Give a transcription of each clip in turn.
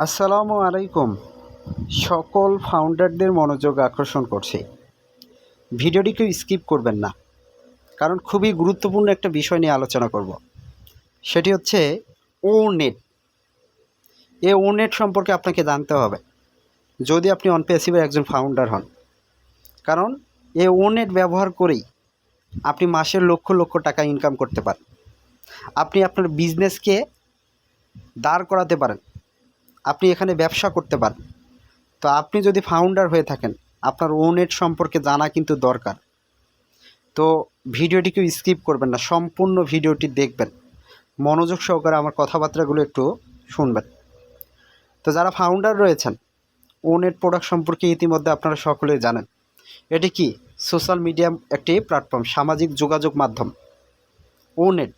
আসসালামু আলাইকুম। সকল ফাউন্ডারদের মনোযোগ আকর্ষণ করছি। ভিডিওটি কেউ স্কিপ করবেন না, কারণ খুবই গুরুত্বপূর্ণ একটা বিষয় নিয়ে আলোচনা করব। সেটি হচ্ছে ওনেট। এই ওনেট সম্পর্কে আপনাকে জানতে হবে যদি আপনি অনপ্যাসিভের একজন ফাউন্ডার হন, কারণ এই ওনেট ব্যবহার করেই আপনি মাসের লক্ষ লক্ষ টাকা ইনকাম করতে পারেন। আপনি আপনার বিজনেসকে দাঁড় করাতে পারেন, আপনি এখানে ব্যবসা করতে পারেন। তো আপনি যদি ফাউন্ডার হয়ে থাকেন, আপনার ওনেট সম্পর্কে জানা কিন্তু দরকার। তো ভিডিওটিকে স্কিপ করবেন না, সম্পূর্ণ ভিডিওটি দেখবেন, মনোযোগ সহকারে আমার কথাবার্তাগুলো একটু শুনবেন। তো যারা ফাউন্ডার রয়েছেন, ওনেট প্রোডাক্ট সম্পর্কে ইতিমধ্যে আপনারা সকলেই জানেন। এটি কি সোশ্যাল মিডিয়া একটি প্ল্যাটফর্ম, সামাজিক যোগাযোগ মাধ্যম। ওনেট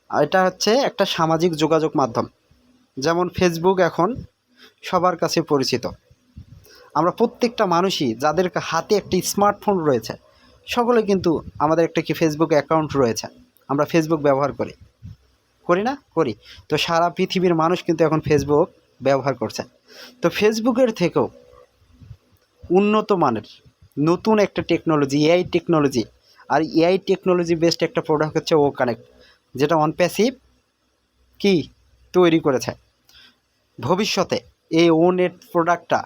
এটা হচ্ছে একটা সামাজিক যোগাযোগ মাধ্যম। যেমন ফেসবুক এখন সবার কাছে পরিচিত। আমরা প্রত্যেকটা মানুষই যাদের হাতে একটি স্মার্টফোন রয়েছে, সকলে কিন্তু আমাদের একটা কি ফেসবুক অ্যাকাউন্ট রয়েছে। আমরা ফেসবুক ব্যবহার করি, করি না? করি। তো সারা পৃথিবীর মানুষ কিন্তু এখন ফেসবুক ব্যবহার করছে। তো ফেসবুকের থেকেও উন্নত মানের নতুন একটা টেকনোলজি, এআই টেকনোলজি। আর এআই টেকনোলজি বেসড একটা প্রোডাক্ট হচ্ছে ও কানেক্ট, যেটা অনপ্যাসিভ কি তৈরি করেছে। ভবিষ্যতে এই ও নেট প্রোডাক্টটা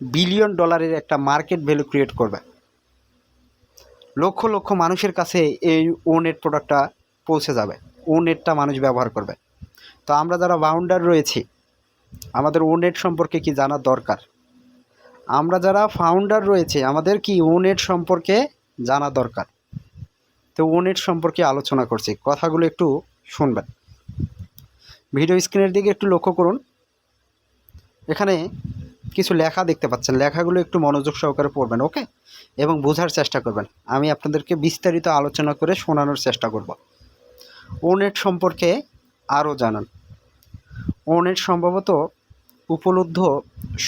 বিলিয়ন ডলারের একটা মার্কেট ভ্যালু ক্রিয়েট করবে। লক্ষ লক্ষ মানুষের কাছে এই ও নেট প্রোডাক্টটা পৌঁছে যাবে। ও নেটটা মানুষ ব্যবহার করবে। তো আমরা যারা ফাউন্ডার রয়েছি, আমাদের ও নেট সম্পর্কে কি জানা দরকার? আমরা যারা ফাউন্ডার রয়েছে, আমাদের কি ও নেট সম্পর্কে জানা দরকার। তো ও নেট সম্পর্কে আলোচনা করছি, কথাগুলো একটু শুনবেন। ভিডিও স্ক্রিনের দিকে একটু লক্ষ্য করুন। এখানে কিছু লেখা দেখতে পাচ্ছেন, লেখাগুলো একটু মনোযোগ সহকারে পড়বেন, ওকে, এবং বোঝার চেষ্টা করবেন। আমি আপনাদেরকে বিস্তারিত আলোচনা করে শোনানোর চেষ্টা করব। ওনেট সম্পর্কে আরও জানান। ওনেট সম্ভবত উপলব্ধ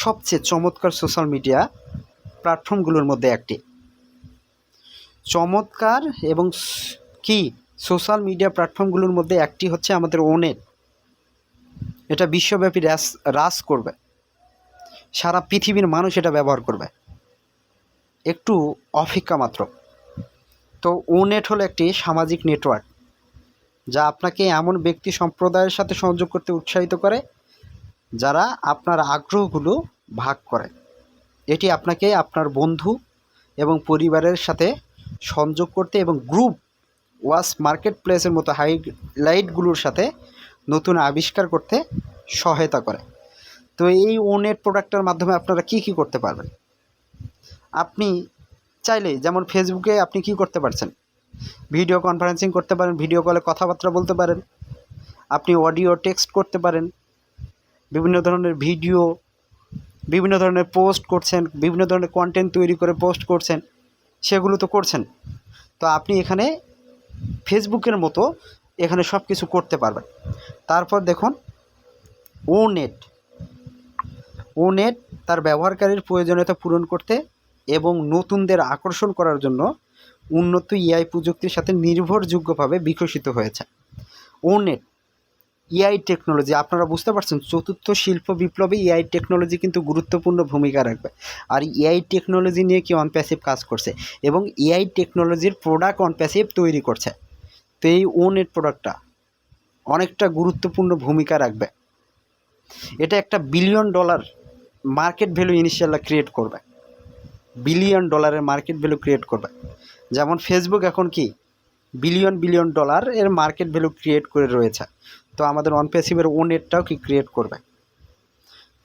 সবচেয়ে চমৎকার সোশ্যাল মিডিয়া প্ল্যাটফর্মগুলোর মধ্যে একটি। চমৎকার এবং কি সোশ্যাল মিডিয়া প্ল্যাটফর্মগুলোর মধ্যে একটি হচ্ছে আমাদের ওনেট। এটা বিশ্বব্যাপী রাজ করবে, সারা পৃথিবীর মানুষ এটা ব্যবহার করবে, একটু অপেক্ষা মাত্র। তো ওনেট হলো একটি সামাজিক নেটওয়ার্ক, যা আপনাকে এমন ব্যক্তি সম্প্রদায়ের সাথে সংযোগ করতে উৎসাহিত করে যারা আপনার আগ্রহগুলো ভাগ করে। এটি আপনাকে আপনার বন্ধু এবং পরিবারের সাথে সংযোগ করতে এবং গ্রুপ ওয়াচ মার্কেট প্লেসের মতো হাইলাইটগুলোর সাথে নতুন আবিষ্কার করতে সহায়তা করে। তো এই ওনেট প্রোডাক্টের মাধ্যমে আপনারা কি করতে পারবেন? আপনি চাইলে যেমন ফেসবুকে আপনি কি করতে পারছেন, ভিডিও কনফারেন্সিং করতে পারেন, ভিডিও কলে কথাবার্তা বলতে পারেন, আপনি অডিও টেক্সট করতে পারেন, বিভিন্ন ধরনের ভিডিও, বিভিন্ন ধরনের পোস্ট করছেন, বিভিন্ন ধরনের কন্টেন্ট তৈরি করে পোস্ট করছেন, সেগুলো তো করছেন। তো আপনি এখানে ফেসবুকের মতো এখানে সব কিছু করতে পারবেন। তারপর দেখুন ওনেট। ওনেট তার ব্যবহারকারীর প্রয়োজনীয়তা পূরণ করতে এবং নতুনদের আকর্ষণ করার জন্য উন্নত এআই প্রযুক্তির সাথে নির্ভরযোগ্যভাবে বিকশিত হয়েছে। ওনেট এআই টেকনোলজি, আপনারা বুঝতে পারছেন, চতুর্থ শিল্প বিপ্লবে এআই টেকনোলজি কিন্তু গুরুত্বপূর্ণ ভূমিকা রাখবে। আর এআই টেকনোলজি নিয়ে কি অনপ্যাসিভ কাজ করছে এবং এআই টেকনোলজির প্রোডাক্ট অনপ্যাসিভ তৈরি করছে। তো এই ওনেট প্রোডাক্টটা অনেকটা গুরুত্বপূর্ণ ভূমিকা রাখবে। এটা একটা বিলিয়ন ডলার মার্কেট ভ্যালু ইনিশিয়ালটা ক্রিয়েট করবে, বিলিয়ন ডলারের মার্কেট ভ্যালু ক্রিয়েট করবে। যেমন ফেসবুক এখন কি বিলিয়ন ডলার এর মার্কেট ভ্যালু ক্রিয়েট করে রয়েছে। তো আমাদের অনপ্যাসিভের ওনেটটাও কি ক্রিয়েট করবে।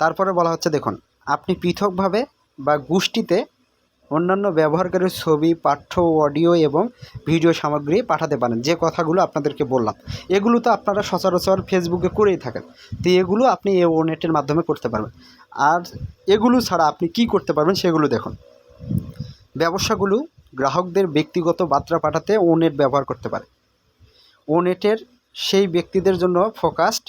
তারপরে বলা হচ্ছে দেখুন, আপনি পৃথকভাবে বা গোষ্ঠীতে অন্যান্য ব্যবহারকারীর ছবি, পাঠ্য, অডিও এবং ভিডিও সামগ্রী পাঠাতে পারেন। যে কথাগুলো আপনাদেরকে বললাম, এগুলো তো আপনারা সচরাচর ফেসবুকে করেই থাকেন। তো এগুলো আপনি এই ওনেটের মাধ্যমে করতে পারবেন। আর এগুলো ছাড়া আপনি কি করতে পারবেন সেগুলো দেখুন। ব্যবসাগুলো গ্রাহকদের ব্যক্তিগত বার্তা পাঠাতে ওনেট ব্যবহার করতে পারে। ওনেটের সেই ব্যক্তিদের জন্য ফোকাসড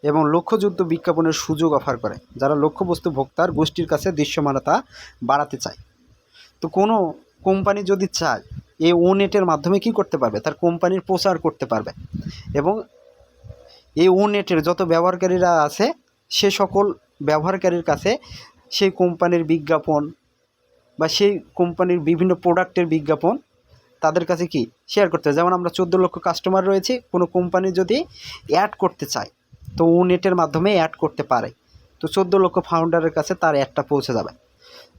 এবং লক্ষ্যযুক্ত বিজ্ঞাপনের সুযোগ অফার করে যারা লক্ষ্যবস্তু ভোক্তার গোষ্ঠীর কাছে দৃশ্যমানতা বাড়াতে চায়। তো কোনো কোম্পানি যদি চায়, এই ওনেটের মাধ্যমে কি করতে পারবে, তার কোম্পানির প্রচার করতে পারবে এবং এই ওনেটের যত ব্যবহারকারীরা আছে সে সকল ব্যবহারকারীর কাছে সেই কোম্পানির বিজ্ঞাপন বা সেই কোম্পানির বিভিন্ন প্রোডাক্টের বিজ্ঞাপন তাদের কাছে কি শেয়ার করতে হয়। যেমন আমরা 14 লক্ষ কাস্টমার রয়েছে, কোনো কোম্পানি যদি অ্যাড করতে চায় তো ও নেটের মাধ্যমে অ্যাড করতে পারে, তো 14 লক্ষ ফাউন্ডারের কাছে তার অ্যাডটা পৌঁছে যাবে।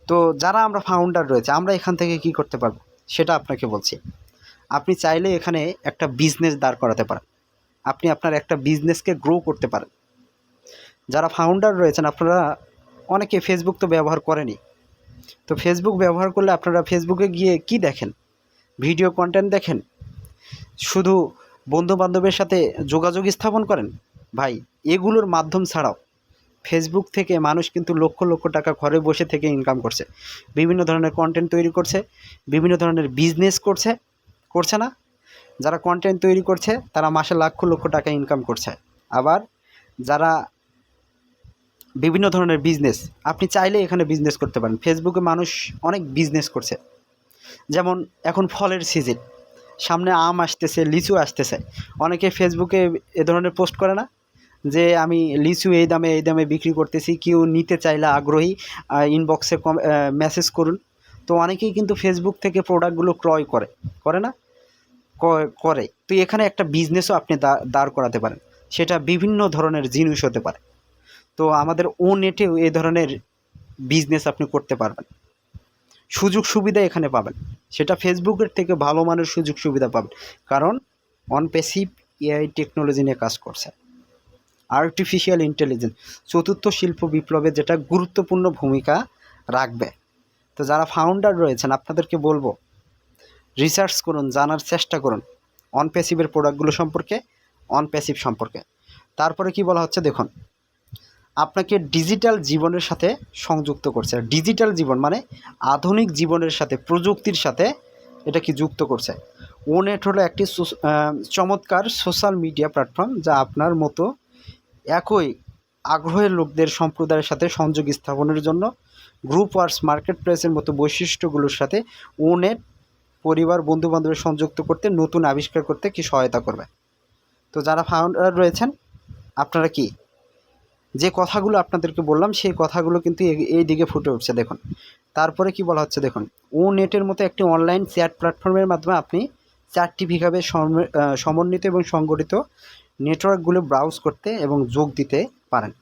তো যারা আমরা ফাউন্ডার রয়েছে আমরা এখান থেকে কি করতে পারবো সেটা আপনাকে বলছি। আপনি চাইলে এখানে একটা বিজনেস দাঁড় করাতে পারেন, আপনি আপনার একটা বিজনেসকে গ্রো করতে পারেন। যারা ফাউন্ডার রয়েছেন আপনারা অনেকে ফেসবুক তো ব্যবহার করেনি, তো ফেসবুক ব্যবহার করলে আপনারা ফেসবুকে গিয়ে কি দেখেন, ভিডিও কন্টেন্ট দেখেন, শুধু বন্ধুবান্ধবের সাথে যোগাযোগ স্থাপন করেন। ভাই এগুলোর মাধ্যম ছাড়াও ফেসবুক থেকে মানুষ কিন্তু লক্ষ লক্ষ টাকা ঘরে বসে থেকে ইনকাম করছে, বিভিন্ন ধরনের কন্টেন্ট তৈরি করছে, বিভিন্ন ধরনের বিজনেস করছে না? যারা কন্টেন্ট তৈরি করছে তারা মাসে লক্ষ লক্ষ টাকা ইনকাম করছে। আবার যারা বিভিন্ন ধরনের বিজনেস, আপনি চাইলে এখানে বিজনেস করতে পারেন। ফেসবুকে মানুষ অনেক বিজনেস করছে, যেমন এখন ফলের সিজন, সামনে আম আসতেছে, লিচু আসতেছে, অনেকে ফেসবুকে এ ধরনের পোস্ট করে না যে আমি লিচু এই দামে বিক্রি করতেছি, কেউ নিতে চাইলে আগ্রহী ইনবক্সে মেসেজ করুন। তো অনেকেই কিন্তু ফেসবুক থেকে প্রোডাক্টগুলো ক্রয় করে না করে। তো এখানে একটা বিজনেসও আপনি দাঁড় করাতে পারেন, সেটা বিভিন্ন ধরনের জিনিস হতে পারে। তো আমাদের ও নেটেও এই ধরনের বিজনেস আপনি করতে পারবেন, সুযোগ সুবিধা এখানে পাবেন, সেটা ফেসবুকের থেকে ভালো মানের সুযোগ সুবিধা পাবেন, কারণ অনপ্যাসিভ এআই টেকনোলজি নিয়ে কাজ করছে। আর্টিফিশিয়াল ইন্টেলিজেন্স চতুর্থ শিল্প বিপ্লবে যেটা গুরুত্বপূর্ণ ভূমিকা রাখবে। তো যারা ফাউন্ডার রয়েছেন আপনাদেরকে বলবো রিসার্চ করুন, জানার চেষ্টা করুন অনপ্যাসিভের প্রোডাক্টগুলো সম্পর্কে, অনপ্যাসিভ সম্পর্কে। তারপরে কি বলা হচ্ছে দেখুন, আপনাকে ডিজিটাল জীবনের সাথে সংযুক্ত করছে। ডিজিটাল জীবন মানে আধুনিক জীবনের সাথে, প্রযুক্তির সাথে এটা কি যুক্ত করছে। ও নেট হলো একটি চমৎকার সোশ্যাল মিডিয়া প্ল্যাটফর্ম যা আপনার মতো একই আগ্রহের লোকদের সম্প্রদায়ের সাথে সংযোগ স্থাপনের জন্য গ্রুপ ওয়ার্স মার্কেট প্লেসের মতো বৈশিষ্ট্যগুলোর সাথে ও নেট পরিবার বন্ধুবান্ধবের সংযুক্ত করতে, নতুন আবিষ্কার করতে কি সহায়তা করবে। তো যারা ফাউন্ডার রয়েছেন আপনারা কি যে কথাগুলো আপনাদেরকে বললাম সেই কথাগুলো কিন্তু এই দিকে ফুটে উঠছে দেখুন। তারপরে কি বলা হচ্ছে দেখুন, ও নেটের মতো একটি অনলাইন চ্যাট প্ল্যাটফর্মের মাধ্যমে আপনি চারটিভাবে সমন্বিত এবং সংগঠিত নেটওয়ার্কগুলো ব্রাউজ করতে এবং যোগ দিতে পারেন।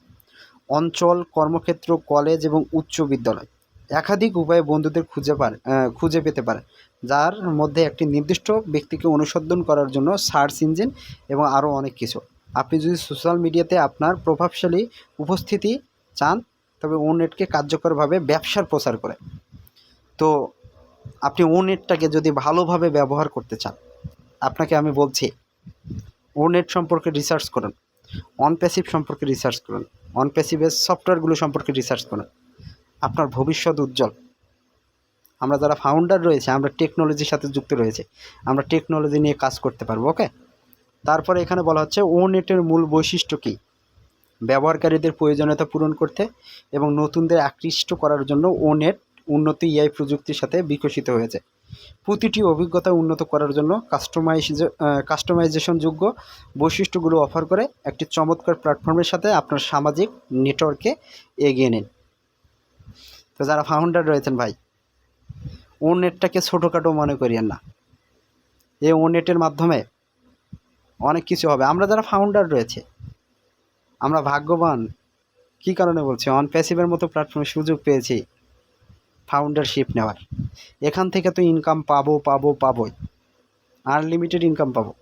অঞ্চল, কর্মক্ষেত্র, কলেজ এবং উচ্চ বিদ্যালয় একাধিক উপায়ে বন্ধুদের খুঁজে পেতে পারেন, যার মধ্যে একটি নির্দিষ্ট ব্যক্তিকে অনুসন্ধান করার জন্য সার্চ ইঞ্জিন এবং আরও অনেক কিছু। আপনি যদি সোশ্যাল মিডিয়াতে আপনার প্রভাবশালী উপস্থিতি চান তবে ও নেটকে কার্যকরভাবে ব্যবসার প্রচার করে। তো আপনি ও নেটটাকে যদি ভালোভাবে ব্যবহার করতে চান আপনাকে আমি বলছি ও নেট সম্পর্কে রিসার্চ করুন, অনপ্যাসিভ সম্পর্কে রিসার্চ করুন, অনপ্যাসিভের সফটওয়্যারগুলো সম্পর্কে রিসার্চ করুন, আপনার ভবিষ্যৎ উজ্জ্বল। আমরা যারা ফাউন্ডার রয়েছে আমরা টেকনোলজির সাথে যুক্ত রয়েছে, আমরা টেকনোলজি নিয়ে কাজ করতে পারবো। ওকে, তারপরে এখানে বলা হচ্ছে ও নেটের মূল বৈশিষ্ট্য কী, ব্যবহারকারীদের প্রয়োজনীয়তা পূরণ করতে এবং নতুনদের আকৃষ্ট করার জন্য ও নেট উন্নত এআই প্রযুক্তির সাথে বিকশিত হয়েছে। প্রতিটি অভিজ্ঞতা উন্নত করার জন্য কাস্টমাইজেশনযোগ্য বৈশিষ্ট্যগুলো অফার করে একটি চমৎকার প্ল্যাটফর্মের সাথে আপনার সামাজিক নেটওয়ার্কে এগিয়ে নিন। তো যারা ফাউন্ডার রয়েছেন ভাই ও নেটটাকে ছোটোখাটো মনে করিয়েন না, এই ও নেটের মাধ্যমে অনেক কিছু হবে। আমরা যারা ফাউন্ডার রয়েছে আমরা ভাগ্যবান। কী কারণে বলছি, অনপ্যাসিভের মতো প্ল্যাটফর্মে সুযোগ পেয়েছি ফাউন্ডারশিপ নেওয়ার, এখান থেকে তো ইনকাম পাবোই, আনলিমিটেড ইনকাম পাবো।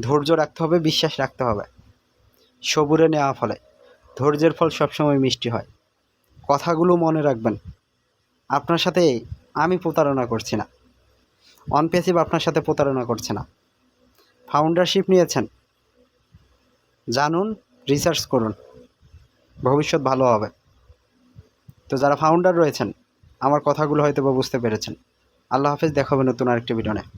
ধৈর্য রাখতে হবে, বিশ্বাস রাখতে হবে, সবুরে নেওয়া ফলে ধৈর্যের ফল সবসময় মিষ্টি হয়। কথাগুলো মনে রাখবেন, আপনার সাথে আমি প্রতারণা করছি না, অনপ্যাসিভ আপনার সাথে প্রতারণা করছে না। ফাউন্ডারশিপ নিয়েছেন, জানুন, রিসার্চ করুন, ভবিষ্যৎ ভালো হবে। তো যারা ফাউন্ডার রয়েছেন আমার কথাগুলো হয়তো বা বুঝতে পেরেছেন। আল্লাহ হাফেজ, দেখা হবে নতুন আরেকটি ভিডিও নিয়ে।